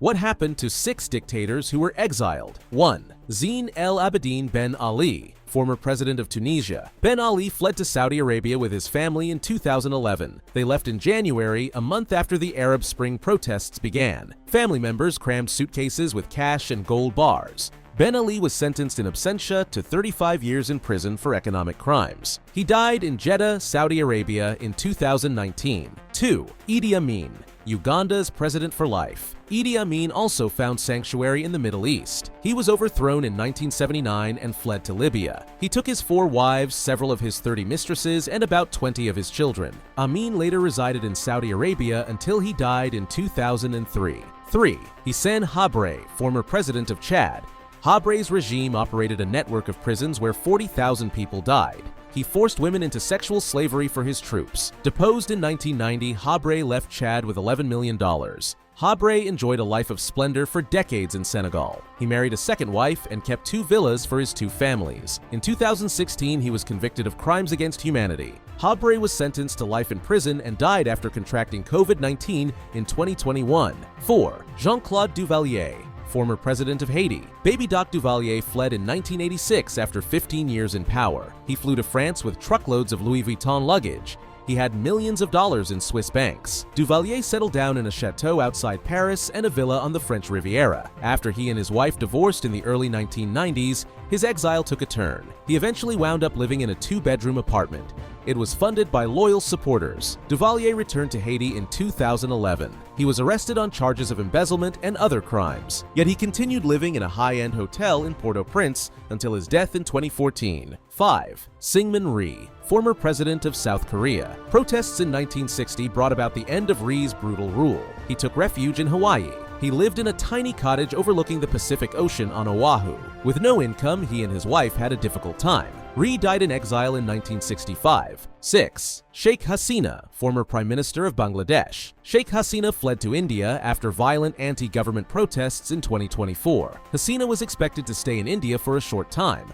What happened to 6 dictators who were exiled? 1. Zine El Abidine Ben Ali, former president of Tunisia. Ben Ali fled to Saudi Arabia with his family in 2011. They left in January, a month after the Arab Spring protests began. Family members crammed suitcases with cash and gold bars. Ben Ali was sentenced in absentia to 35 years in prison for economic crimes. He died in Jeddah, Saudi Arabia in 2019. 2. Idi Amin, Uganda's president for life. Idi Amin also found sanctuary in the Middle East. He was overthrown in 1979 and fled to Libya. He took his 4 wives, several of his 30 mistresses, and about 20 of his children. Amin later resided in Saudi Arabia until he died in 2003. 3. Hissène Habré, former president of Chad. Habre's regime operated a network of prisons where 40,000 people died. He forced women into sexual slavery for his troops. Deposed in 1990, Habré left Chad with $11 million. Habré enjoyed a life of splendor for decades in Senegal. He married a second wife and kept 2 villas for his 2 families. In 2016, he was convicted of crimes against humanity. Habré was sentenced to life in prison and died after contracting COVID-19 in 2021. 4. Jean-Claude Duvalier, former president of Haiti. Baby Doc Duvalier fled in 1986 after 15 years in power. He flew to France with truckloads of Louis Vuitton luggage. He had millions of dollars in Swiss banks. Duvalier settled down in a chateau outside Paris and a villa on the French Riviera. After he and his wife divorced in the early 1990s, his exile took a turn. He eventually wound up living in a 2-bedroom apartment. It was funded by loyal supporters. Duvalier returned to Haiti in 2011. He was arrested on charges of embezzlement and other crimes, yet he continued living in a high-end hotel in Port-au-Prince until his death in 2014. 5. Syngman Rhee, former president of South Korea. Protests in 1960 brought about the end of Rhee's brutal rule. He took refuge in Hawaii. He lived in a tiny cottage overlooking the Pacific Ocean on Oahu. With no income, he and his wife had a difficult time. Rhee died in exile in 1965. 6. Sheikh Hasina, former Prime Minister of Bangladesh. Sheikh Hasina fled to India after violent anti-government protests in 2024. Hasina was expected to stay in India for a short time,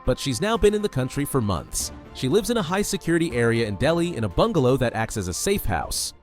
but she's now been in the country for months. She lives in a high-security area in Delhi in a bungalow that acts as a safe house.